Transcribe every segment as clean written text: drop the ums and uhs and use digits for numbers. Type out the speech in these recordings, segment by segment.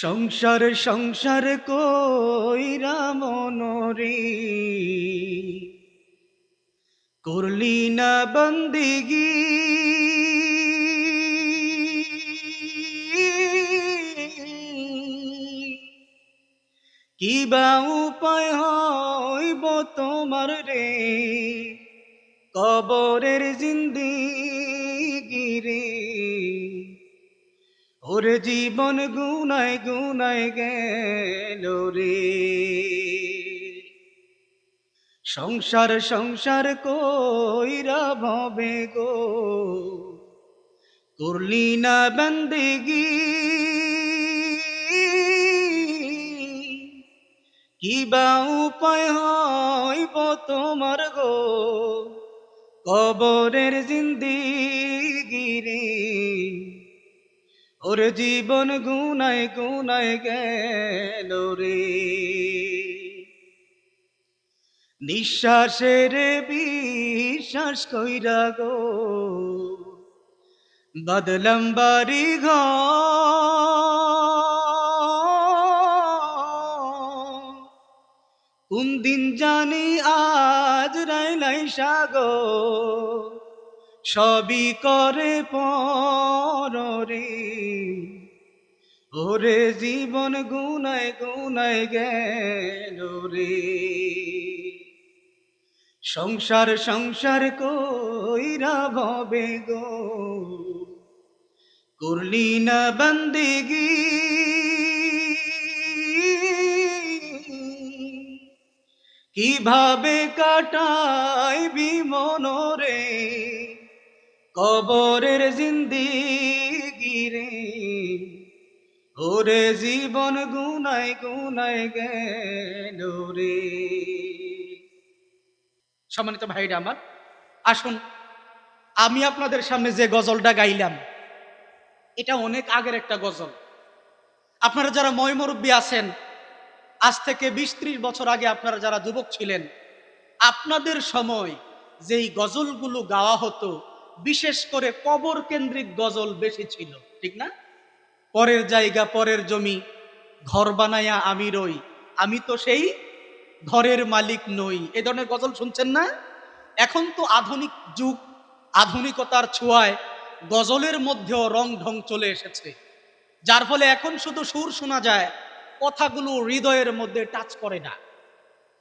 সংসার সংসার কইরা মনরে করলি না বন্দিগি। কি বা উপায় হইব তোমার রে কবরের জিন্দিগি রে। ওরে জীবন গুনায় গুনায় গেল রে। সংসার সংসার কইরা ভবে গো করলি না বন্দেগি। কি বা উপায় হইব তোমার গো কবরের জিন্দিগি রে। ওরে জীবন গুনায় গুনায় গেল রে। নিঃশ্বাসের বিশ্বাস কইরা গো বদলাম বাড়ি ঘর। কোন দিন জানি আজ রাইলাই সাগো সবই করে পরে। ওরে জীবন গুনায় গুনায় গেল রে। সংসার সংসার কইরা ভবে গো করলি না বন্দেগি। কিভাবে কাটাইবি মনরে কবরের জিন্দিগি রে। ওরে জীবন গুনায় গুনায় গেল রে। সম্মানিত ভাইরা আমার, আসুন আমি আপনাদের সামনে যে গজলটা গাইলাম এটা অনেক আগের একটা গজল। আপনারা যারা ময়মুরব্বী আছেন, আজ থেকে 20-30 বছর আগে আপনারা যারা যুবক ছিলেন, আপনাদের সময় যেই গজলগুলো গাওয়া হতো বিশেষ করে কবর কেন্দ্রিক গজল বেশি ছিল, ঠিক না? পরের জায়গা পরের জমি, ঘর বানায়া আমি রই, আমি তো সেই ঘরের মালিক নই, এই ধরনের গজল শুনছেন না? এখন তো আধুনিক যুগ, আধুনিকতার ছোঁয়ায় গজলের মধ্যেও রং ঢং চলে এসেছে, যার ফলে এখন শুধু সুর শোনা যায়, কথাগুলো হৃদয়ের মধ্যে টাচ করে না।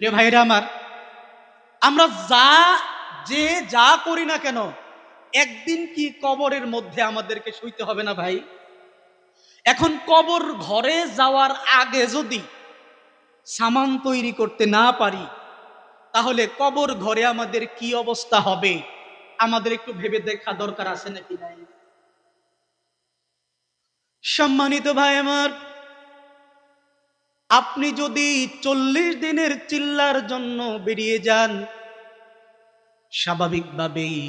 প্রিয় ভাইরা আমার, আমরা যে যা করি না কেন একদিন কি কবরের মধ্যে আমাদেরকে শুইতে হবে না ভাই? এখন কবর ঘরে যাওয়ার আগে যদি সামান তৈরি করতে না পারি তাহলে কবর ঘরে আমাদের কি অবস্থা হবে আমাদের একটু ভেবে দেখা দরকার আছে নাকি নাই? সম্মানিত ভাই আমার, আপনি যদি 40 দিনের চিল্লার জন্য বেরিয়ে যান, স্বাভাবিকভাবেই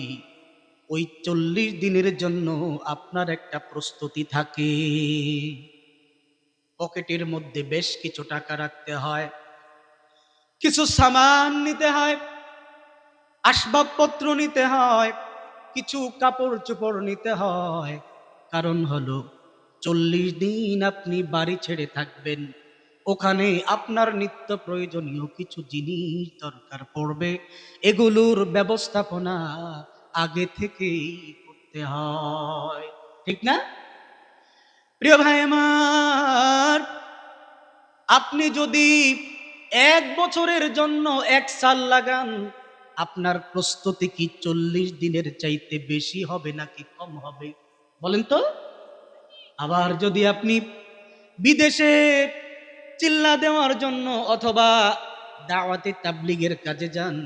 ওই 40 দিনের জন্য আপনার একটা প্রস্তুতি থাকে। পকেটের মধ্যে বেশ কিছু টাকা রাখতে হয়, কিছু সামান নিতে হয়, আসবাবপত্র নিতে হয়, কিছু কাপড় চোপড় নিতে হয়। কারণ হলো 40 দিন আপনি বাড়ি ছেড়ে থাকবেন, ওখানে আপনার নিত্য প্রয়োজনীয় কিছু জিনিস দরকার পড়বে, এগুলোর ব্যবস্থাপনা আগে থেকেই করতে হয়, ঠিক না? প্রিয় ভাই আমার, আপনি যদি 1 বছরের জন্য 1 সাল লাগান, আপনার প্রস্তুতি কি 40 দিনের চাইতে বেশি হবে নাকি কম হবে বলেন তো? আবার যদি আপনি বিদেশে চিল্লা দেওয়ার জন্য অথবা দাওয়াতে তাবলীগের কাজে যান,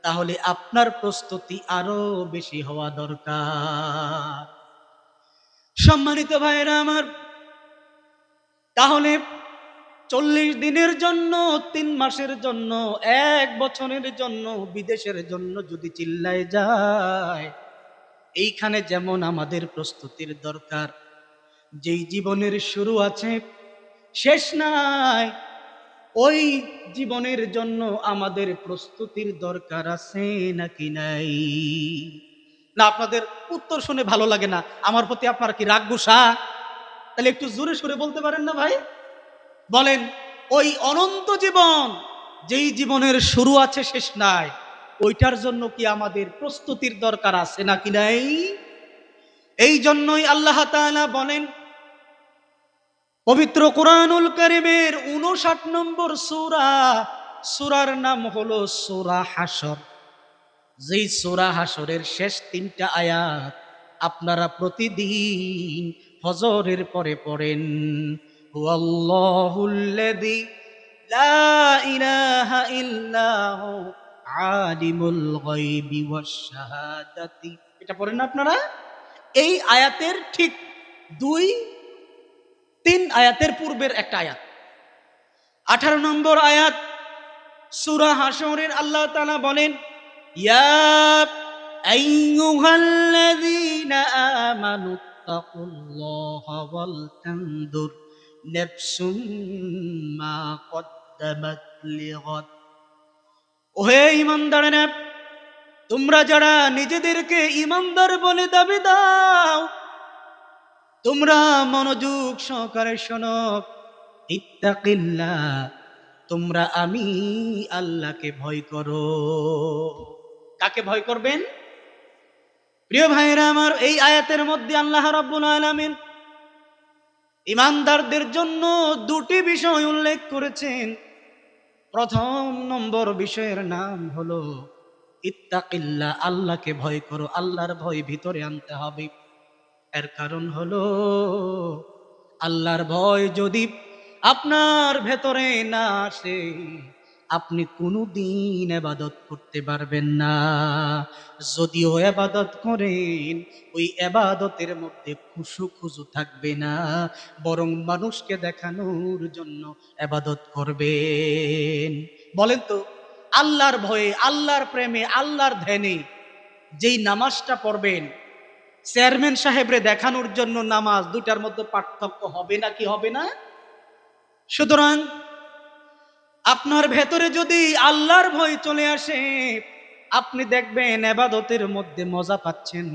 তাহলে আপনার প্রস্তুতি আরো বেশি হওয়া দরকার। সম্মানিত ভাইরা আমার, তাহলে 40 দিনের জন্য, 3 মাসের জন্য, 1 বছরের জন্য বিদেশের জন্য যদি চিল্লায় যায়, এইখানে যেমন আমাদের প্রস্তুতির দরকার, যেই জীবনের শুরু আছে শেষ নাই, ওই জীবনের জন্য আমাদের প্রস্তুতির দরকার আছে নাকি নাই? না আপনাদের উত্তর শুনে ভালো লাগে না, আমার প্রতি আপনার কি রাগ গুসা? তাহলে একটু জোরে সুরে বলতে পারেন না ভাই? বলেন ওই অনন্ত জীবন, যেই জীবনের শুরু আছে শেষ নাই, ওইটার জন্য কি আমাদের প্রস্তুতির দরকার আছে নাকি নাই? এই জন্যই আল্লাহ তাআলা বলেন পবিত্র কুরআনুল কারীমের ৫৯ নম্বর সূরা, সূরার নাম হলো সূরা হাসর। যেই সূরা হাসরের শেষ ৩টা আয়াত আপনারা প্রতিদিন ফজরের পরে পড়েন। হুয়াল্লাহুল্লাযী লা ইলাহা ইল্লা হু আলিমুল গায়বি ওয়াশ শাহাদাতি। এটা পড়েন না আপনারা? এই আয়াতের ঠিক ২-৩ আয়াতের পূর্বের একটা আয়াত, ১৮ নম্বর আয়াত সূরা হাসরের আল্লাহ তাআলা বলেন ইয়া আইয়ুহাল্লাযীনা আমানু তাকুল্লাহা ওয়াল তানদুর নাফসুম মা কদ্দামাত লিগাদ। ওহে ঈমানদারেরা, তোমরা যারা নিজেদেরকে ঈমানদার বলে দাবি দাও, তোমরা মনোযোগ সহকারে শোনো। ইত্তাকিল্লাহ, তোমরা আমি আল্লাহকে ভয় করো। কাকে ভয় করবেন? প্রিয় ভাইরা আমার, এই আয়াতের মধ্যে আল্লাহ রাব্বুল আলামিন ঈমানদারদের জন্য দুটি বিষয় উল্লেখ করেছেন। প্রথম নম্বর বিষয়ের নাম হলো ইত্তাকিল্লাহ, আল্লাহকে ভয় করো। আল্লাহর ভয় ভিতরে আনতে হবে। এর কারণ হলো আল্লাহর ভয় যদি আপনার ভেতরে না আসে, আপনি কোনোদিন ইবাদত করতে পারবেন না। যদিও ইবাদত করেন, ওই ইবাদতের মধ্যে খুশু থাকবে না, বরং মানুষকে দেখানোর জন্য ইবাদত করবেন। বলেন তো, আল্লাহর ভয়ে, আল্লাহর প্রেমে, আল্লাহর ধ্যানে যেই নামাজটা পড়বেন, চেয়ারম্যান সাহেবরে দেখানোর জন্য নামাজ, দুটার মধ্যে পার্থক্য হবে না কি হবে না? সুতরাং আপনার ভেতরে যদি আল্লাহর ভয় চলে আসে, আপনি দেখবেন ইবাদতের মধ্যে মজা পাচ্ছেন।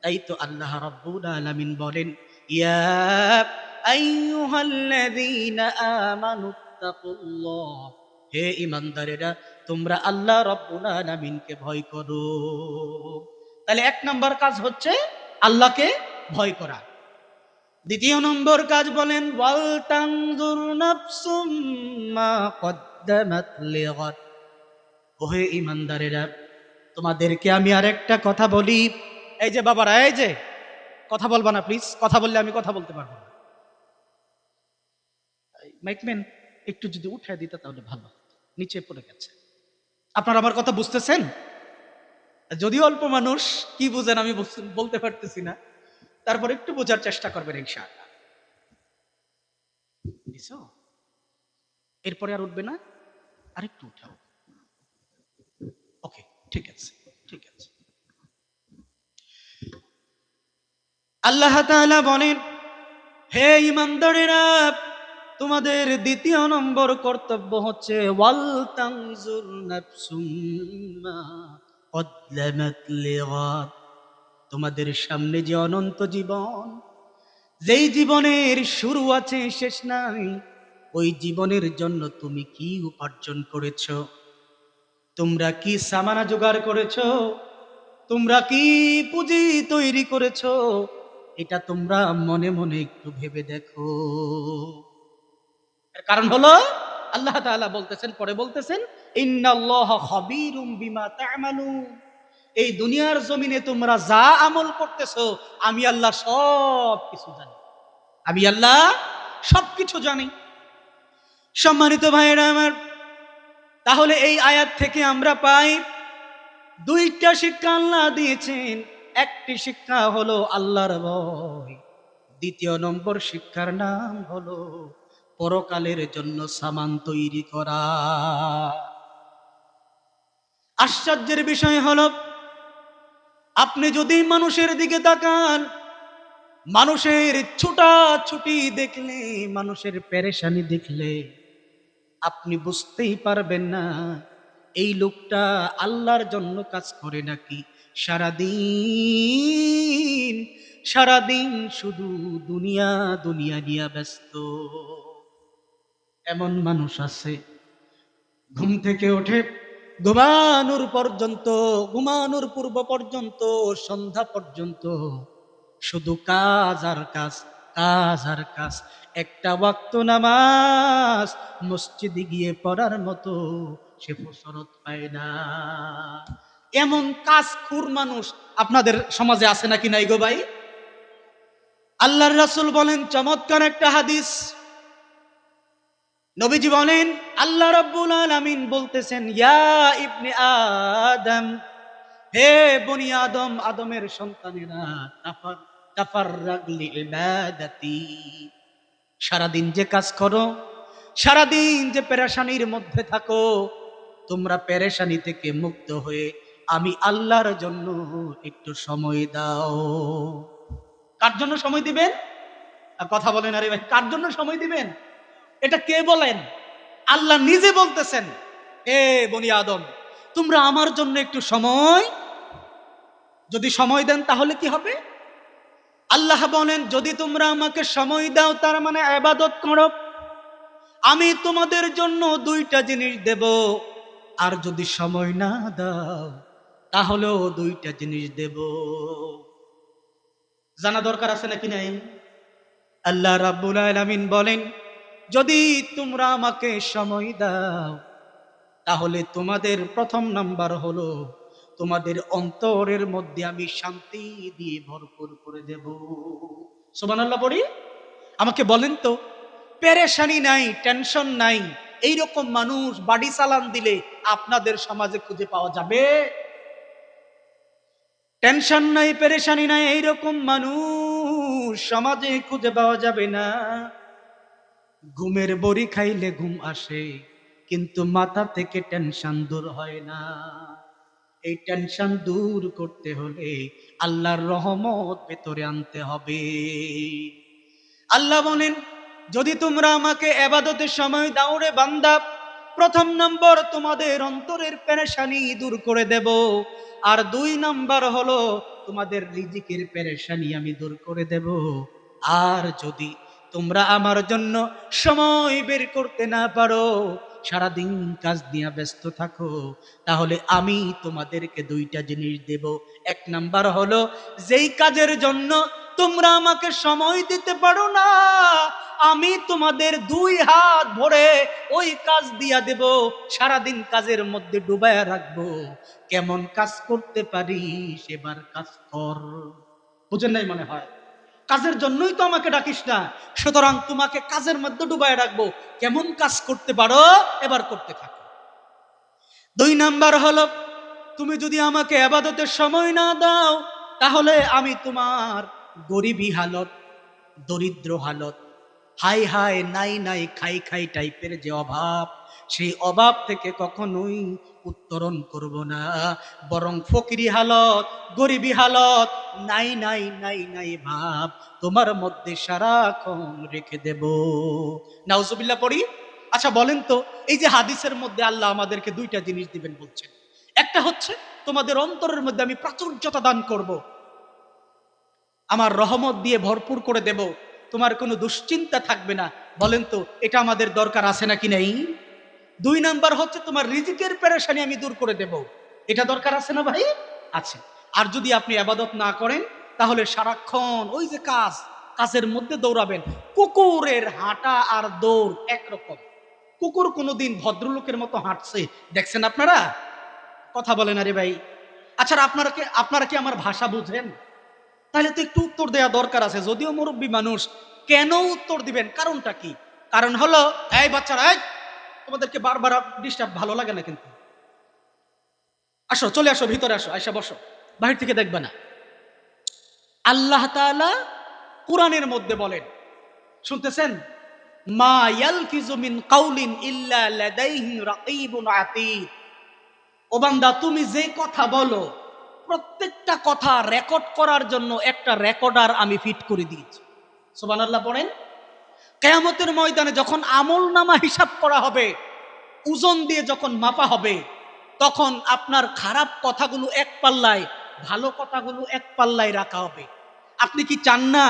তাই তো আল্লাহ রাব্বুল আলামিন বলেন ইয়া আইয়ুহাল্লাযীনা আমানুত্তাকুল্লাহ, হে ঈমানদারেরা, তোমরা আল্লাহ রাব্বুল আলামিনকে ভয় করো। তাহলে ১ নম্বর কাজ হচ্ছে আল্লাহকে ভয় করা। দ্বিতীয় নম্বর কাজ বলেন ওয়াল তানজুর নাফসুম মা কদ্দামাত লিগাদ। ওহে ঈমানদারেরা, তোমাদেরকে আমি আরেকটা কথা বলি। এই যে বাবারা, এই যে কথা বলবা না প্লিজ, কথা বললে আমি কথা বলতে পারবো না। মাইকম্যান একটু যদি উঠায় দিতে তাহলে ভালো হতো, নিচে পড়ে গেছে। আপনারা আমার কথা বুঝতেছেন? যদিও অল্প মানুষ, কি বুঝেন আমি বলতে পারতেছি না, তারপর একটু বোঝার চেষ্টা করবেন ইনশাআল্লাহ। বুঝছো? এরপরে আর উঠবে না, আরেকটু উঠাও। ওকে, ঠিক আছে, ঠিক আছে। আল্লাহ তাআলা বলেন হে ঈমানদারেরা, তোমাদের দ্বিতীয় নম্বর কর্তব্য হচ্ছে ওয়াল তানজুর নাফসুম মা কদ্দামাত লিগাদ। তোমাদের সামনে যে অনন্ত জীবন, যেই জীবনের শুরু আছে শেষ নাই, ওই জীবনের জন্য তুমি কি উপার্জন করেছো? তোমরা কি সামানা জোগাড় করেছো? তোমরা কি পুঁজি তৈরি করেছো? এটা তোমরা মনে মনে একটু ভেবে দেখো। এর কারণ হলো আল্লাহ তাআলা বলতেছেন, পরে বলতেছেন ইন্নাল্লাহা খাবীরুম বিমা তা'মালুন। এই দুনিয়ার জমিনে তোমরা যা আমল করতেছো, আমি আল্লাহ সব কিছু জানি। আমি আল্লাহ সবকিছু জানি। সম্মানিত ভাইরা আমার, তাহলে এই আয়াত থেকে আমরা পাই দুইটা শিক্ষা আল্লাহ দিয়েছেন। একটি শিক্ষা হলো আল্লাহর ভয়, দ্বিতীয় নম্বর শিক্ষার নাম হলো পরকালের জন্য সামান তৈরি করা। আশ্চর্যের বিষয় হলো, আপনি যদি মানুষের দিকে তাকান, মানুষের ছুটাছুটি দেখলে, মানুষের পেরেশানি দেখলে, আপনি বুঝতেই পারবেন না এই লোকটা আল্লাহর জন্য কাজ করে নাকি সারাদিন সারাদিন শুধু দুনিয়া দুনিয়া নিয়ে ব্যস্ত। এমন মানুষ আছে ঘুম থেকে ওঠে ঘুমানোর পর্যন্ত, ঘুমানোর পূর্ব পর্যন্ত, সন্ধ্যা পর্যন্ত শুধু কাজ আর কাজ, কাজ আর কাজ। একটা ওয়াক্ত নামাজ মসজিদে গিয়ে পড়ার মতো সে ফুরসত পায় না। এমন কাজখুর মানুষ আপনাদের সমাজে আছে নাকি নাই গো ভাই? আল্লাহর রাসূল বলেন চমৎকার একটা হাদিস, নবীজি বলেন আল্লাহ রাব্বুল আলামিন বলতেছেন, ইয়া ইবনে আদম, হে বনি আদম, আদমের সন্তানেরা, তাফাররাগ লিইবাদাতি, সারাদিন যে কাজ করো, সারাদিন যে পেরেশানির মধ্যে থাকো, তোমরা পেরেশানি থেকে মুক্ত হয়ে আমি আল্লাহর জন্য একটু সময় দাও। কার জন্য সময় দিবেন? কথা বলেন আরে ভাই, কার জন্য সময় দিবেন? এটা কে বলেন? আল্লাহ নিজে বলতেছেন, এ বনি আদম, তোমরা আমার জন্য একটু সময়, যদি সময় দেন তাহলে কি হবে? আল্লাহ বলেন যদি তোমরা আমাকে সময় দাও, তার মানে ইবাদত করো, আমি তোমাদের জন্য দুইটা জিনিস দেব। আর যদি সময় না দাও তাহলেও দুইটা জিনিস দেব। জানা দরকার আছে নাকি নাই? আল্লাহ রাব্বুল আলামিন বলেন যদি তোমরা আমাকে সময় দাও তাহলে তোমাদের প্রথম নাম্বার হলো তোমাদের অন্তরের মধ্যে আমি শান্তি দিয়ে ভরপুর করে দেব। সুবহানাল্লাহ পড়ি। আমাকে বলেন তো, পেরেশানি নাই, টেনশন নাই, এইরকম মানুষ বাড়ি চালান দিলে আপনাদের সমাজে খুঁজে পাওয়া যাবে? টেনশন নাই, পেরেশানি নাই, এইরকম মানুষ সমাজে খুঁজে পাওয়া যাবে না। ঘুমের বড়ি খাইলে ঘুম আসে, কিন্তু মাথা থেকে টেনশন দূর হয় না। এই টেনশন দূর করতে হলে আল্লাহর রহমত ভেতরে আনতে হবে। আল্লাহ বলেন যদি তোমরা আমাকে ইবাদতের সময় দাও রে বান্দা, প্রথম নম্বর তোমাদের অন্তরের পেরেশানি দূর করে দেব, আর দুই নাম্বার হলো তোমাদের রিজিকের পেরেশানি আমি দূর করে দেব। আর যদি তোমরা আমার জন্য সময় বের করতে না পারো, সারাদিন কাজ নিয়ে ব্যস্ত থাকো, তাহলে আমি তোমাদেরকে দুইটা জিনিস দেব। এক নাম্বার হলো যেই কাজের জন্য তোমরা আমাকে সময় দিতে পারো না, আমি তোমাদের দুই হাত ভরে ওই কাজ দিয়া দেব, সারাদিন কাজের মধ্যে ডুবায়া রাখবো। কেমন কাজ করতে পারি সেবার কাজ কর। বুঝেন নাই মনে হয়? কাজের জন্যই তো আমাকে ডাকিস না, সুতরাং তোমাকে কাজের মধ্যে ডুবায় রাখবো, কেমন কাজ করতে পারো এবার করতে থাকো। দুই নাম্বার হলো তুমি যদি আমাকে ইবাদতের সময় না দাও তাহলে আমি তোমার গরিবী হালত, দরিদ্র হালত, হাই হাই নাই নাই খাই খাই টাইপের যে অভাব, সেই অভাব থেকে কখনোই উত্তরণ করব না, বরং ফকিরি হালত, গরিবী হালত, নাই নাই নাই নাই ভাব তোমার মধ্যে সারাক্ষণ রেখে দেব। নাউজুবিল্লাহ পড়ি। আচ্ছা বলেন তো, এই যে হাদিসের মধ্যে আল্লাহ আমাদেরকে দুইটা জিনিস দিবেন বলছেন, একটা হচ্ছে তোমাদের অন্তরের মধ্যে আমি প্রাচুর্যতা দান করব, আমার রহমত দিয়ে ভরপুর করে দেব, তোমার কোনো দুশ্চিন্তা থাকবে না। বলেন তো এটা আমাদের দরকার আছে নাকি নাই? দুই নাম্বার হচ্ছে তোমার রিজিকের পেরেশানি আমি দূর করে দেব, এটা দরকার আছে না ভাই? আছে। আর যদি আপনি ইবাদত না করেন তাহলে সারাক্ষণ ওই যে কাজ, কাজের মধ্যে দৌড়াবেন। কুকুরের হাঁটা আর দৌড় একরকম। কুকুর কোনোদিন ভদ্রলোকের মতো হাঁটছে দেখছেন আপনারা? কথা বলেন আরে ভাই। আচ্ছা আপনারা কি আমার ভাষা বুঝেন? তাহলে তো একটু উত্তর দেওয়া দরকার আছে, যদিও মুরব্বী মানুষ। কেন উত্তর দিবেন? কারণটা কি? কারণ হলো এই বাচ্চারা, এই তোমাদেরকে বারবার ডিস্টার্ব ভালো লাগে না কিন্তু। আসো, চলে আসো, ভিতরে আসো, আয়সা বসো, বাহির থেকে দেখবে না। আল্লাহ তাআলা কোরআনের মধ্যে বলেন, শুনতেছেন, মা ইয়ালফিজু মিন কাউলিন ইল্লা লাদাইহি রাকীবুন আতীদ। ও বান্দা তুমি যে কথা বলো প্রত্যেকটা কথা রেকর্ড করার জন্য একটা রেকর্ডার আমি ফিট করে দিয়েছি। সুবহানাল্লাহ পড়েন। কিয়ামতের ময়দানে যখন আমলনামা হিসাব করা হবে, ওজন দিয়ে যখন মাপা হবে, তখন আপনার খারাপ কথাগুলো এক পাল্লায়, ভালো কথাগুলো এক পাল্লায় রাখা হবে। আপনি কি চান না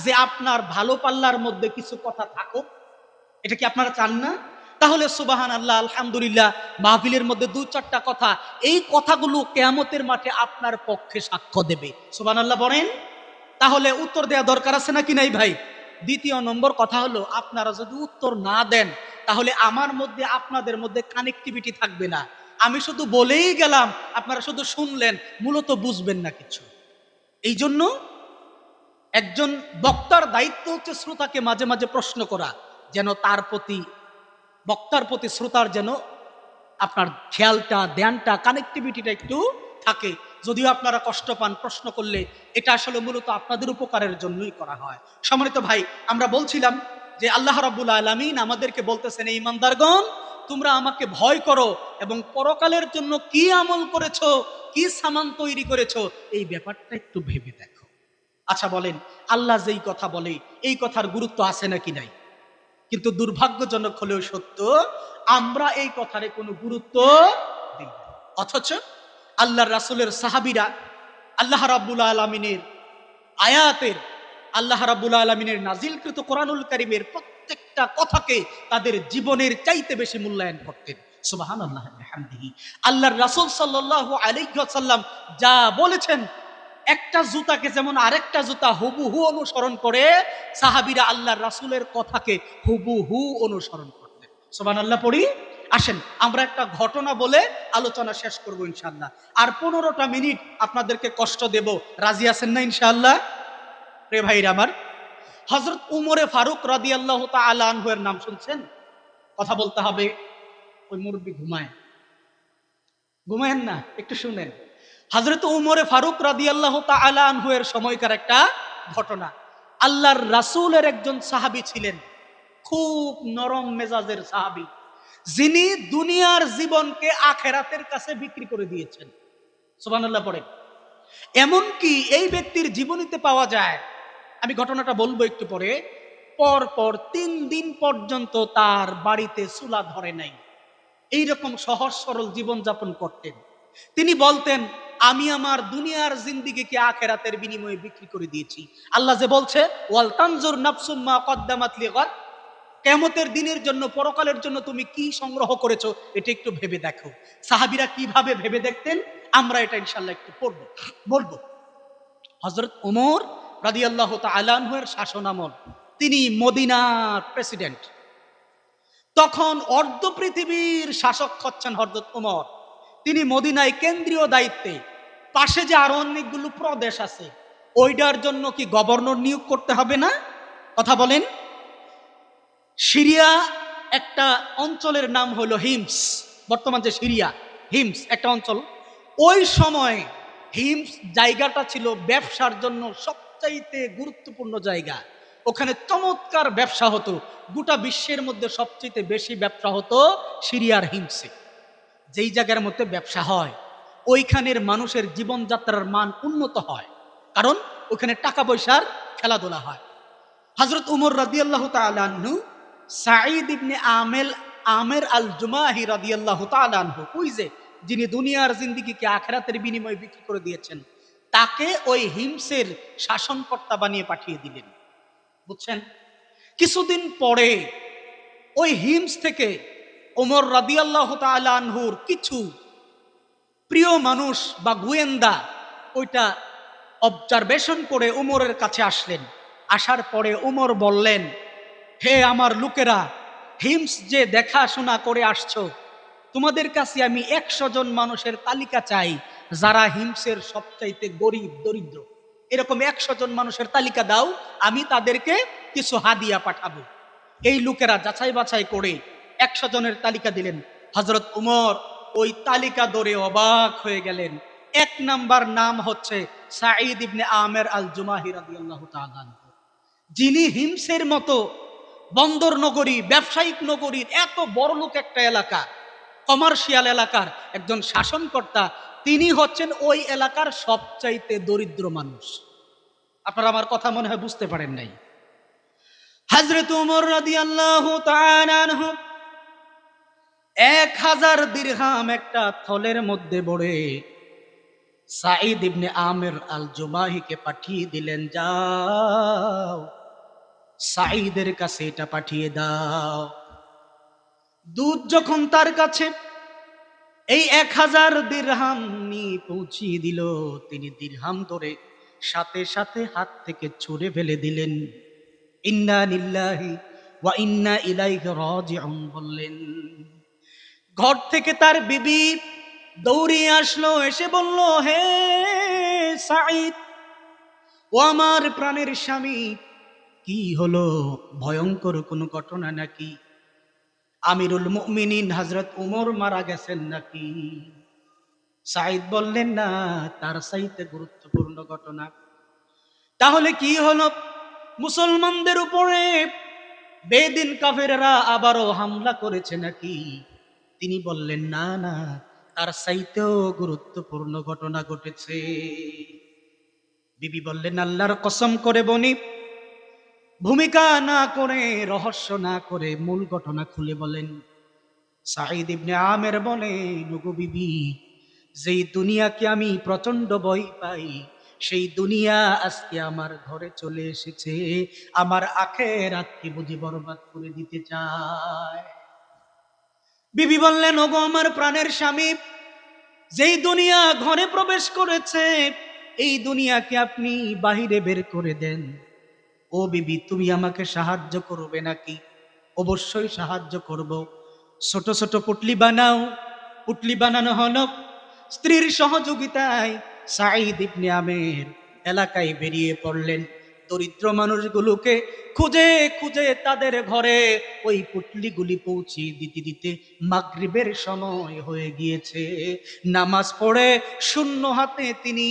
যে আপনার ভালো পাল্লার মধ্যে কিছু কথা থাকুক? এটা কি আপনারা চান না? তাহলে সুবাহান আল্লাহ, আলহামদুলিল্লাহ, মাহফিলের মধ্যে দু চারটা কথা, এই কথাগুলো কিয়ামতের মাঠে আপনার পক্ষে সাক্ষ্য দেবে। সুবহানাল্লাহ বলেন। তাহলে উত্তর দেওয়া দরকার আছে নাকি নাই ভাই? দ্বিতীয় নম্বর কথা হলো, আপনারা যদি উত্তর না দেন তাহলে আমার মধ্যে আপনাদের মধ্যে কানেক্টিভিটি থাকবে না। আমি শুধু বলেই গেলাম, আপনারা শুধু শুনলেন, মূলত বুঝবেন না কিছু। এই জন্য একজন বক্তার দায়িত্ব হচ্ছে শ্রোতাকে মাঝে মাঝে প্রশ্ন করা, যেন তার প্রতি, বক্তার প্রতি শ্রোতার যেন আপনার খেয়ালটা, ধ্যানটা, কানেক্টিভিটিটা একটু থাকে। যদিও আপনারা কষ্ট পান প্রশ্ন করলে, এটা আসলে মূলত আপনাদের উপকারের জন্যই করা হয়। সম্মানিত ভাই, আমরা বলছিলাম যে আল্লাহ রাব্বুল আলামিন আমাদেরকে বলতেছেন, এই ইমানদারগণ, তোমরা আমাকে ভয় করো এবং পরকালের জন্য কি আমল করেছো, কি সামান তৈরি করেছো, এই ব্যাপারটা একটু ভেবে দেখো। আচ্ছা বলেন, আল্লাহ যেই কথা বলে এই কথার গুরুত্ব আছে নাকি নাই? কিন্তু দুর্ভাগ্যজনক হলেও সত্য, আমরা এই কথারে কোনো গুরুত্ব দিই না। অথচ আল্লাহর রাসূলের সাহাবীরা আল্লাহ রাব্বুল আলামিনের আয়াতের, আল্লাহ রাব্বুল আলামিনের নাজিলকৃত কোরআনুল কারীমের প্রত্যেকটা কথাকে তাদের জীবনের চাইতে বেশি মূল্যায়ন করতেন। সুবহানাল্লাহ ওয়া বিহামদিহি। আল্লাহর রাসূল সাল্লাল্লাহু আলাইহি ওয়াসাল্লাম যা বলেছেন, একটা জুতাকে যেমন আরেকটা জুতা হুবহু অনুসরণ করে, সাহাবীরা আল্লাহর রাসূলের কথাকে হুবহু অনুসরণ করতেন। সুবহানাল্লাহ পড়ি। আসেন আমরা একটা ঘটনা বলে আলোচনা শেষ করব ইনশাআল্লাহ। আর 15টা মিনিট আপনাদেরকে কষ্ট দেব, রাজি আছেন না ইনশাআল্লাহ? রে ভাইরা আমার, হযরত উমরে ফারুক রাদিয়াল্লাহু তাআলা আনহু এর নাম শুনছেন? কথা বলতে হবে। ওই মুরব্বি ঘুমায়, ঘুমায়েন না, একটু শুনেন। হযরত উমরে ফারুক রাদিয়াল্লাহু তাআলা আনহু এর সময়কার একটা ঘটনা। আল্লাহর রাসূলের একজন সাহাবী ছিলেন, খুব নরম মেজাজের সাহাবী, যিনি দুনিয়ার জীবনকে আখেরাতের কাছে বিক্রি করে দিয়েছেন। সুবহানাল্লাহ পড়ে। এমনকি এই ব্যক্তির জীবনীতে পাওয়া যায়, আমি ঘটনাটা বলবো একটু পরে, পর পর 3 দিন পর্যন্ত তার বাড়িতে চুলা ধরে নাই। এইরকম সহজ সরল জীবন যাপন করতেন। তিনি বলতেন, আমি আমার দুনিয়ার জিন্দিগিকে আখেরাতের বিনিময়ে বিক্রি করে দিয়েছি। আল্লাহ যে বলছে, ওয়াল তানজুর নাফসুম মা কদ্দামাত লিগাদ, কিয়ামতের দিনের জন্য, পরকালের জন্য তুমি কি সংগ্রহ করেছো, এটা একটু ভেবে দেখো। সাহাবীরা কিভাবে ভেবে দেখতেন, আমরা এটা ইনশাআল্লাহ একটু পড়বো, বলবো। হযরত ওমর রাদিয়াল্লাহু তাআলা আনহুর শাসনামল, তিনি মদিনার প্রেসিডেন্ট। তখন অর্ধ পৃথিবীর শাসক হচ্ছেন হযরত ওমর। তিনি মদিনায় কেন্দ্রীয় দায়িত্বে। পাশে যে আরো অনেকগুলো প্রদেশ আছে, ওইটার জন্য কি গভর্নর নিয়োগ করতে হবে না? কথা বলেন। সিরিয়া একটা অঞ্চলের নাম হলো হিমস, বর্তমান যে সিরিয়া, হিমস একটা অঞ্চল। ওই সময় হিমস জায়গাটা ছিল ব্যবসার জন্য সবচাইতে গুরুত্বপূর্ণ জায়গা। ওখানে চমৎকার ব্যবসা হতো। গোটা বিশ্বের মধ্যে সবচেয়ে বেশি ব্যবসা হতো সিরিয়ার হিমসে। যেই জায়গার মধ্যে ব্যবসা হয়, ওইখানের মানুষের জীবনযাত্রার মান উন্নত হয়, কারণ ওখানে টাকা পয়সার খেলাধুলা হয়। হযরত উমর রাদিয়াল্লাহু তাআলা আনহু সাঈদ ইবনে আমের আল জুমাহি রাদিয়াল্লাহু তাআলা আনহু, ওই যে যিনি দুনিয়ার জিন্দেগিকে আখিরাতের বিনিময়ে বিক্রি করে দিয়েছেন, তাকে ওই হিমসের শাসনকর্তা বানিয়ে পাঠিয়ে দিলেন। বুঝছেন? কিছুদিন পরে ওই হিমস থেকে ওমর রাদিয়াল্লাহু তাআলা আনহুর কিছু প্রিয় মানুষ বা গোয়েন্দা ওইটা অবজারভেশন করে উমরের কাছে আসলেন। আসার পরে উমর বললেন, হে আমার লোকেরা, হিমস যে দেখাশোনা করে আসছো, তোমাদের কাছে আমি 100 জন মানুষের তালিকা চাই যারা হিমসের সবচাইতে গরিব দরিদ্র। এরকম 100 জন মানুষের তালিকা দাও, আমি তাদেরকে কিছু হাদিয়া পাঠাবো। এই লোকেরা যাচাই বাছাই করে 100 জনের তালিকা দিলেন। হযরত উমর ওই তালিকা ধরে অবাক হয়ে গেলেন। 1 নাম্বার নাম হচ্ছে সাঈদ ইবনে আমের আল জুমাহি রাদিয়াল্লাহু তাআলা আনহু, যিনি হিমসের মতো বন্দর নগরী, ব্যবসায়িক নগরীর এত বড় লোক একটা এলাকা, কমার্শিয়াল এলাকার একজন শাসনকর্তা। তিনি হচ্ছেন ওই এলাকার সবচাইতে দরিদ্র মানুষ। আপনারা আমার কথা মনে হয় বুঝতে পারেন নাই। হযরত ওমর রাদিয়াল্লাহু তাআলা আনহু 1000 দিরহাম একটা থলের মধ্যে ভরে সাঈদ ইবনে আমের আল জুমাহিকে পাঠিয়ে দিলেন, যাও সাঈদের কাছে এটা পাঠিয়ে দাও। দূত যখন তার কাছে এই 1000 দিরহাম নিয়ে পৌঁছিয়ে দিল, তিনি দিরহাম ধরে সাথে সাথে হাত থেকে ছুঁড়ে ফেলে দিলেন। ইন্না লিল্লাহি ওয়া ইন্না ইলাইহি রাজিউন বললেন। ঘর থেকে তার বিবি দৌড়িয়ে আসলো, এসে বলল, হে সাঈদ, ও আমার প্রাণের স্বামী, কি হলো? ভয়ঙ্কর কোনো ঘটনা নাকি? আমিরুল মুমিনিন হযরত উমর মারা গেছেন নাকি? সাঈদ বললেন, না, তার চাইতে গুরুত্বপূর্ণ ঘটনা। তাহলে কি হলো? মুসলমানদের উপরে বেদিন কাফেররা আবারও হামলা করেছে নাকি? তিনি বললেন, না না, তার চাইতেও গুরুত্বপূর্ণ ঘটনা ঘটেছে। বিবি বললেন, আল্লাহর কসম করে বনি, ভূমিকা না করে, রহস্য না করে মূল ঘটনা খুলে বলেন। সাঈদ ইবনে আমের বলে, নগো বিবি, যেই দুনিয়াকে আমি প্রচন্ড ভয় পাই, সেই দুনিয়া আজকে আমার ঘরে চলে এসেছে। আমার আখিরাতকে বুঝি বরবাদ করে দিতে চায়। বিবি বললেন, ওগো আমার প্রাণের স্বামী, যেই দুনিয়া ঘরে প্রবেশ করেছে, এই দুনিয়াকে আপনি বাহিরে বের করে দেন। ও বিবি, তুমি আমাকে সাহায্য করবে নাকি? অবশ্যই সাহায্য করব। ছোট ছোট পুটলি বানাও। পুটলি বানানো হলো। স্ত্রীর সহযোগিতায় সাঈদ ইবনে আমের এলাকায় বেরিয়ে পড়লেন। দরিদ্র মানুষগুলোকে খুঁজে খুঁজে তাদের ঘরে ওই পুটলিগুলি পৌঁছিয়ে দিতে দিতে মাগরিবের সময় হয়ে গিয়েছে। নামাজ পড়ে শূন্য হাতে তিনি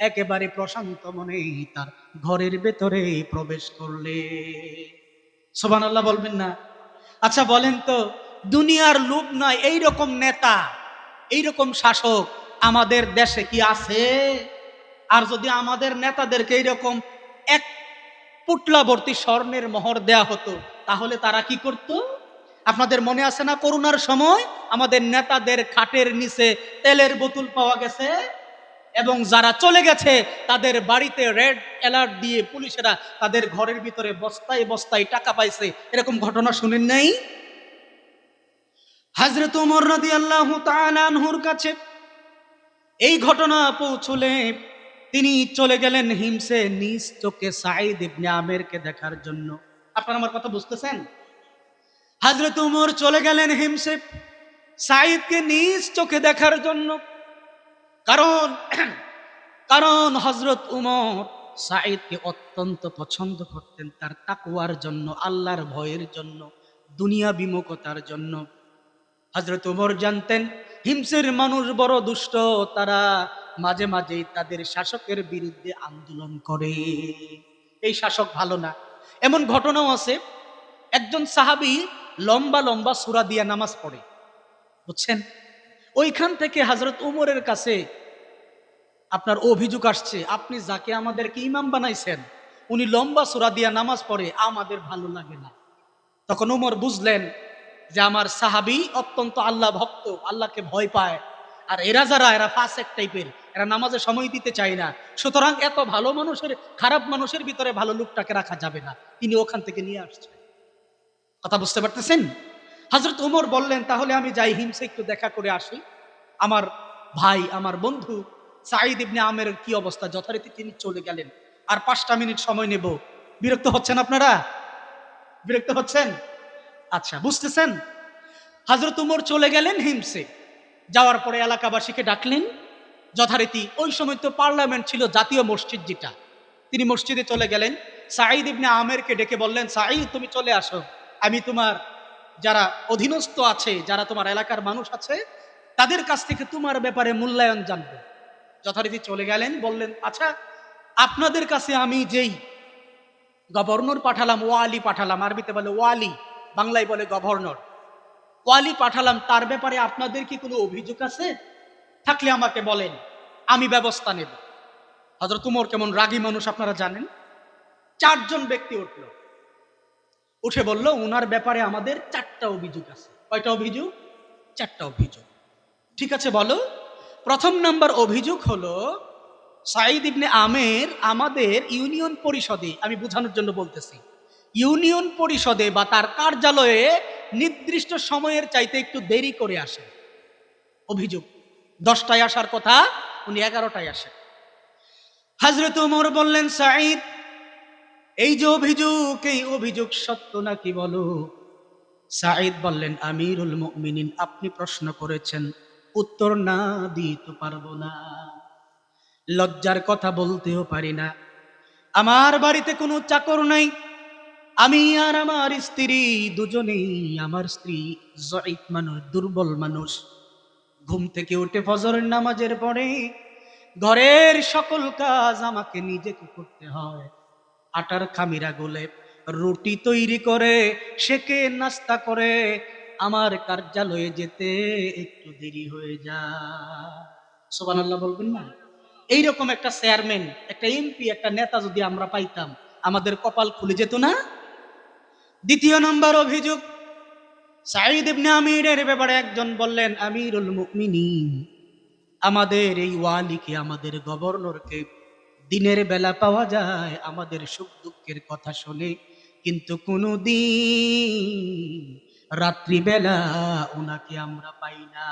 একেবারে প্রশান্ত মনে তার ঘরের ভেতরে প্রবেশ করলে। সুবহানাল্লাহ বলবেন না? আচ্ছা বলেন তো, দুনিয়ার লোভ নয় এইরকম নেতা, এইরকম শাসক আমাদের দেশে কি আছে? আর যদি আমাদের নেতাদেরকে এইরকম এক পুটলা ভর্তি স্বর্ণের মোহর দেয়া হতো, তাহলে তারা কি করত? আপনাদের মনে আছে না, করোনার সময় আমাদের নেতাদের খাটের নিচে তেলের বোতল পাওয়া গেছে, এবং যারা চলে গেছে তাদের বাড়িতে রেড অ্যালার্ট দিয়ে পুলিশেরা তাদের ঘরের ভিতরে বস্তায় বস্তায় টাকা পাইছে। এরকম ঘটনা শুনেন নাই? হযরত ওমর রাদিয়াল্লাহু তাআলা আনহুর কাছে এই ঘটনা পৌঁছলে তিনি চলে গেলেন হিমসে নিজ চোখে সাঈদ ইবনে আমেরকে দেখার জন্য। আপনারা আমার কথা বুঝতেছেন? হযরত ওমর চলে গেলেন হিমসে সাঈদকে নিজ চোখে দেখার জন্য। কারণ কারণ হযরত উমর সাঈদকে অত্যন্ত পছন্দ করতেন, তার তাকওয়ার জন্য, আল্লাহর ভয়ের জন্য, দুনিয়া বিমুখতার জন্য। হযরত উমর জানতেন হিমসের মানুষ বড় দুষ্ট, তারা মাঝে মাঝেই তাদের শাসকের বিরুদ্ধে আন্দোলন করে। এই শাসক ভালো না। এমন ঘটনাও আছে, একজন সাহাবী লম্বা লম্বা সূরা দিয়া নামাজ পড়ে, বুঝছেন? ওইখান থেকে হযরত উমরের কাছে আপনার অভিযোগ আসছে, আপনি যাকে আমাদেরকে ইমাম বানাইছেন, উনি লম্বা সূরা দিয়া নামাজ পড়ে, আমাদের ভালো লাগে না। তখন উমর বুঝলেন যে আমার সাহাবী অত্যন্ত আল্লাহ ভক্ত, আল্লাহকে ভয় পায়, আর এরা যারা, এরা ফাসেক টাইপের, এরা নামাজে সময় দিতে চায় না। সুতরাং এত ভালো মানুষের, খারাপ মানুষের ভিতরে ভালো লোকটাকে রাখা যাবে না, তিনি ওখান থেকে নিয়ে আসছেন। কথা বুঝতে পারতেছেন? হযরত উমর বললেন, তাহলে আমি যাই, হিমসে একটু দেখা করে আসি, আমার ভাই, আমার বন্ধু সাঈদ ইবনে আমের কি অবস্থা। যথারীতি তিনি চলে গেলেন। আর 5টা মিনিট সময় নেব। বিরক্ত হচ্ছেন আপনারা? বিরক্ত হচ্ছেন? আচ্ছা, বুঝতেছেন? হযরত উমর চলে গেলেন হিমসে। যাওয়ার পরে এলাকাবাসীকে ডাকলেন। যথারীতি ওই সময় তো পার্লামেন্ট ছিল, জাতীয় মসজিদ যেটা, তিনি মসজিদে চলে গেলেন। সাঈদ ইবনে আমেরকে ডেকে বললেন, সাঈদ, তুমি চলে আসো, আমি তোমার যারা অধীনস্থ আছে, যারা তোমার এলাকার মানুষ আছে, তাদের কাছ থেকে তোমার ব্যাপারে মূল্যায়ন জানবো। যথারীতি চলে গেলেন। বললেন, আচ্ছা, আপনাদের কাছে আমি যেই গভর্নর পাঠালাম, ওয়ালি পাঠালাম, আরবিতে বলে ওয়ালি, বাংলায় বলে গভর্নর, ওয়ালি পাঠালাম, তার ব্যাপারে আপনাদের কি কোনো অভিযোগ আছে? থাকলে আমাকে বলেন, আমি ব্যবস্থা নেব। হযরত উমর কেমন রাগী মানুষ আপনারা জানেন। 4 জন ব্যক্তি উঠল, উঠে বলল, উনার ব্যাপারে আমাদের 4টা অভিযোগ আছে। কয়টা অভিযোগ? 4টা অভিযোগ। ঠিক আছে, বলো। প্রথম নাম্বার অভিযোগ হলো, সাঈদ ইবনে আমের আমাদের ইউনিয়ন পরিষদে, আমি বোঝানোর জন্য বলতেছি, ইউনিয়ন পরিষদে বা তার কার্যালয়ে নির্দিষ্ট সময়ের চাইতে একটু দেরি করে আসে। অভিযোগ 10টায় আসার কথা, উনি 11টায় আসে। হযরত ওমর বললেন, সাঈদ, এই যে অভিযোগ, এই অভিযোগ সত্য নাকি বলো। সাঈদ বললেন, আমিরুল মুমিনিন, আপনি প্রশ্ন করেছেন, উত্তর না দিতে তো পারবো না। লজ্জার কথা বলতেও পারি না। আমার বাড়িতে কোনো চাকর নাই, আমি আর আমার স্ত্রী দুজনেই। আমার স্ত্রী জয়ীফ মানুষ, দুর্বল মানুষ। ঘুম থেকে উঠে ফজরের নামাজের পরে ঘরের সকল কাজ আমাকে নিজেকে করতে হয়। আটার খামিরা গলে রুটি তৈরি করে সেকে নাস্তা করে আমার কার্যালয়ে যেতে একটু দেরি হয়ে যায়। সুবহানাল্লাহ বলবেন না? এইরকম একটা চেয়ারম্যান, একটা এমপি, একটা নেতা যদি আমরা পাইতাম, আমাদের কপাল খুলে যেত না? দ্বিতীয় নম্বর অভিযোগ, সাঈদ ইবনে আমিরের ব্যাপারে একজন বললেন, আমিরুল মুমিনিন, আমাদের এই ওয়ালিকে, আমাদের গভর্নরকে দিনের বেলা পাওয়া যায়, আমাদের সুখ দুঃখের কথা শোনে, কিন্তু কোনোদিন রাত্রিবেলা ওনাকে আমরা পাই না।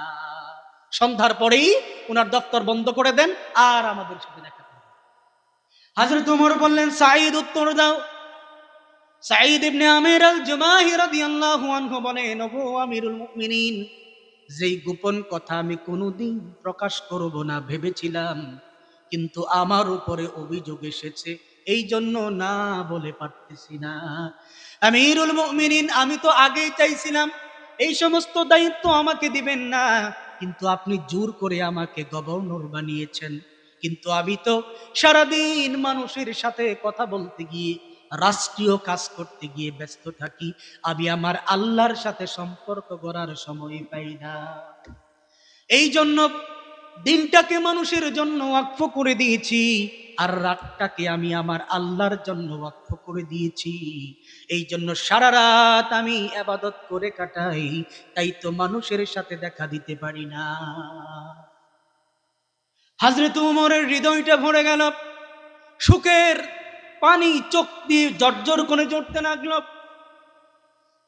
সন্ধ্যার পরেই ওনার দপ্তর বন্ধ করে দেন আর আমাদের সাথে দেখা করেন। হযরত ওমর বললেন, সাঈদ, উত্তর দাও। সাঈদ ইবনে আমির আল জুমাহি রাদিয়াল্লাহু আনহু বলেন, ওগো আমিরুল মুমিনিন, যেই গোপন কথা আমি কোনোদিন প্রকাশ করব না ভেবেছিলাম, কিন্তু আমার উপরে অভিযোগ এসেছে, এই জন্য না বলে পারতেছি না। আমিরুল মুমিনিন, আমি তো আগেই চাইছিলাম এই সমস্ত দায়িত্ব আমাকে দিবেন না, কিন্তু আপনি জোর করে আমাকে গভর্নর বানিয়েছেন। কিন্তু আমি তো সারাদিন মানুষের সাথে কথা বলতে গিয়ে, রাষ্ট্রীয় কাজ করতে গিয়ে ব্যস্ত থাকি। আমি আমার আল্লাহর সাথে সম্পর্ক গড়ার সময় পাই না। এই জন্য দিনটাকে মানুষের জন্য ওয়াকফ করে দিয়েছি, আর রাতটাকে আমি আমার আল্লাহর জন্য ওয়াকফ করে দিয়েছি। এই জন্য সারা রাত আমি ইবাদত করে কাটাই, তাই তো মানুষের সাথে দেখা দিতে পারি না। হযরত ওমরের হৃদয়টা ভরে গেল, সুখের পানি চোখ দিয়ে জর্জর করে ঝরতে লাগলো।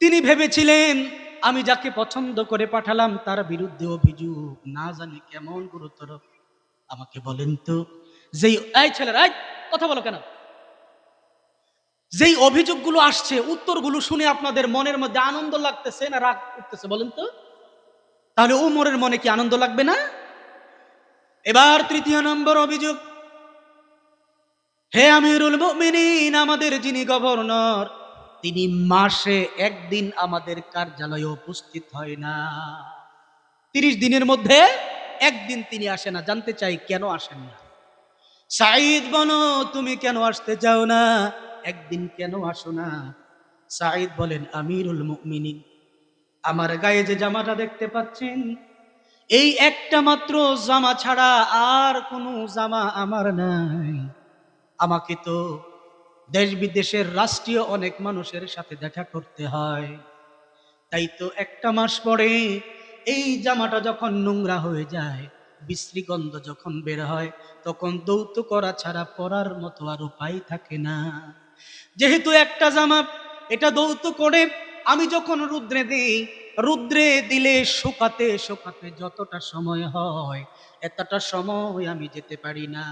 তিনি ভেবেছিলেন, আমি যাকে পছন্দ করে পাঠালাম তার বিরুদ্ধে অভিযোগ না জানি কেমন গুরুতর। আমাকে বলেন তো, যেই, এই ছেলেরা, এই কথা বলো কেন? যেই অভিযোগগুলো আসছে, উত্তরগুলো শুনে আপনাদের মনের মধ্যে আনন্দ লাগতেছে না রাগ উঠতেছে বলেন তো? তাহলে ওমরের মনে কি আনন্দ লাগবে না? এবার তৃতীয় নম্বর অভিযোগ, হে আমিরুল মুমিনিন, আমাদের যিনি গভর্নর, তিনি মাসে একদিন আমাদের কার্যালয়ে উপস্থিত হয় না। 30 দিনের মধ্যে একদিন তিনি আসে না। জানতে চাই কেন আসেন না? সাঈদ, বলো তুমি কেন আসতে চাও না? একদিন কেন আসো না? সাঈদ বলেন, আমিরুল মুমিনিন, আমার গায়ে যে জামাটা দেখতে পাচ্ছেন, এই একটা মাত্র জামা ছাড়া আর কোনো জামা আমার নাই। আমাকে তো দেশ বিদেশের রাষ্ট্রীয় অনেক মানুষের সাথে দেখা করতে হয়, তাই তো একটা মাস পরে এই জামাটা যখন নোংরা হয়ে যায়, বিশ্রী গন্ধ যখন বের হয়, তখন দৌত করা ছাড়া পরার মতো আর উপায় থাকে না। যেহেতু একটা জামা, এটা দৌত করে আমি যখন রুদ্রে দিই, রুদ্রে দিলে শুকাতে শুকাতে যতটা সময় হয়, এতটা সময় আমি যেতে পারি না।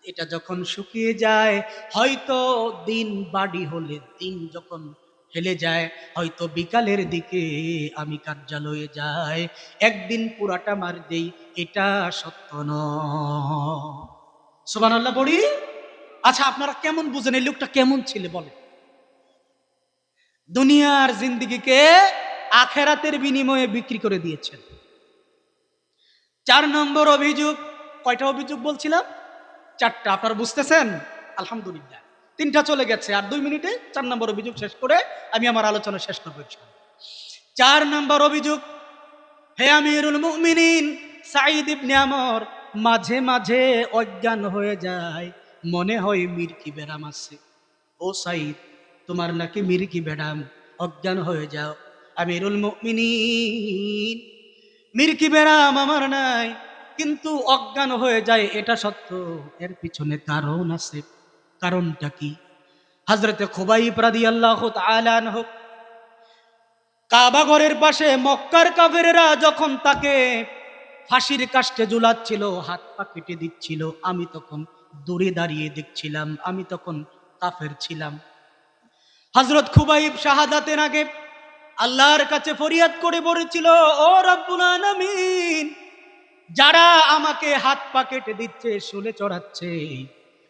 এটা যখন শুকিয়ে যায়, হয়তো দিন বাড়ি হলে, দিন যখন হেলে যায়, হয়তো বিকালের দিকে আমি কার্যালয়ে যাই, একদিন পুরাটা মার দেই, এটা সত্য নয়। সুবহানাল্লাহ বলি। আচ্ছা, আপনারা কেমন বুঝেন এই লোকটা কেমন ছিল বলেন? দুনিয়ার জিন্দেগিকে আখেরাতের বিনিময়ে বিক্রি করে দিয়েছেন। 4 নম্বর অভিযোগ, কয়টা অভিযোগ বলছিলাম? 4টা। আপনারা বুঝতেছেন? আলহামদুলিল্লাহ। 3টা চলে গেছে, আর 2 মিনিটে 4 নম্বর অভিযোগ শেষ করে আমি আমার আলোচনা শেষ করব ইনশাআল্লাহ। 4 নম্বর অভিযোগ, হে আমিরুল মুমিনিন, সাঈদ ইবনে আমর মাঝে মাঝে অজ্ঞান হয়ে যায়, মনে হয় মির্কি ব্যারাম আছে। ও সাঈদ, তোমার নাকি মির্কি ব্যারাম, অজ্ঞান হয়ে যাও। আমিরুল মুমিনিন, মির্কি ব্যারাম আমার নাই, কিন্তু অজ্ঞান হয়ে যায় এটা সত্য, এর পিছনে কারণ আছে। কারণটা কি? হযরতে খুবাইব রাদিয়াল্লাহু তাআলা আনহু কাবা ঘরের পাশে মক্কার কাফেরেরা যখন তাকে ফাঁসির কাস্টে ঝুলাচ্ছিল, হাত পা কেটে দিচ্ছিল, আমি তখন দূরে দাঁড়িয়ে দেখছিলাম। আমি তখন কাফের ছিলাম। হযরত খুবাইব শাহাদাতের আগে আল্লাহর কাছে ফরিয়াদ করে বলেছিল, ও রব্বুল আলামিন, যারা আমাকে হাত পা কেটে দিচ্ছে, শুলে চড়াচ্ছে,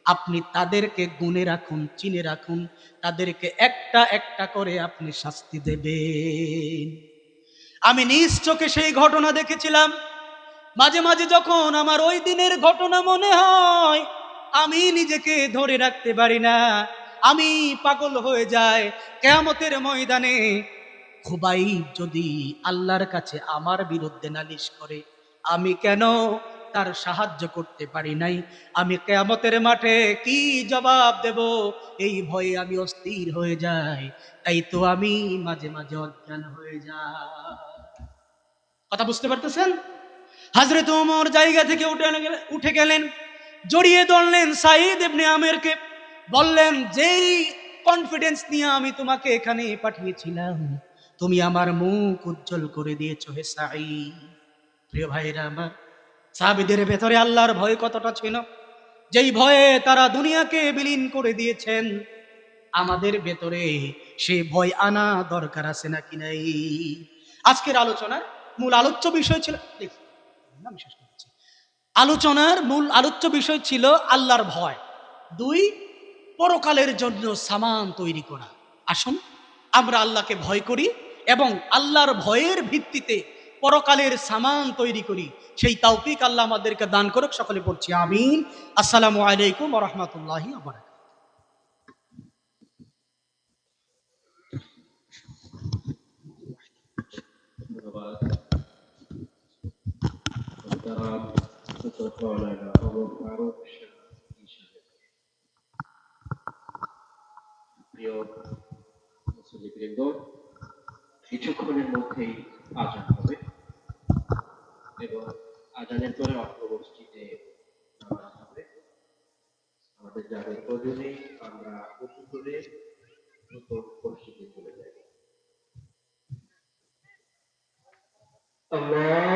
আপনি তাদেরকে গুনে রাখুন, চিনে রাখুন, তাদেরকে একটা একটা করে আপনি শাস্তি দেবেন। আমি নিজ চোখে সেই ঘটনা দেখেছিলাম। মাঝে মাঝে যখন আমার ওই দিনের ঘটনা মনে হয়, আমি নিজেকে ধরে রাখতে পারি না, আমি পাগল হয়ে যাই। কিয়ামতের ময়দানে খুবাইব যদি আল্লাহর কাছে আমার বিরুদ্ধে নালিশ করে, আমি কেন তার সাহায্য করতে পারি নাই? আমি কিয়ামতের মাঠে কি জবাব দেব, এই ভয়ে আমি অস্থির হয়ে যাই। তাই তো আমি মাঝে মাঝে অজ্ঞান হয়ে যাই। কথা বুঝতে পারতেছেন? হযরত ওমর জায়গা থেকে উঠে গেলেন, জড়িয়ে ধরলেন সাঈদ ইবনে আমিরকে, বললেন, যেই কনফিডেন্স নিয়ে আমি তোমাকে এখানে পাঠিয়েছিলাম, তুমি আমার মুখ উজ্জ্বল করে দিয়েছো হে সাঈদ। প্রিয় ভাইরা আমার, সাহাবীদের ভেতরে আল্লাহর ভয় কতটা ছিল, যেই ভয়ে তারা দুনিয়াকে বিলীন করে দিয়েছেন। আমাদের ভেতরে সে ভয় আনা দরকার আছে নাকি নাই? আজকের আলোচনার মূল আলোচ্য বিষয় ছিল, আমি শেষ করছি। আলোচনার মূল আলোচ্য বিষয় ছিল আল্লাহর ভয়। দুই, পরকালের জন্য সামান তৈরি করা। আসুন আমরা আল্লাহকে ভয় করি এবং আল্লাহর ভয়ের ভিত্তিতে পরকালের সামান তৈরি করি। সেই তৌফিক আল্লাহ আমাদেরকে দান করুক। সকলে পড়ছি আমিন। আসসালামু আলাইকুম ওয়া রাহমাতুল্লাহি ওয়া বারাকাতুহু। প্রিয় মুসল্লিবৃন্দ, কিছুক্ষণের মধ্যেই আজান হবে এবং আজানের পরে অর্থ মসজিদে নামাজ হবে। আমাদের যাদের প্রয়োজনে আমরা উঁচু করে দ্রুত মসজিদে চলে যাই। আল্লাহ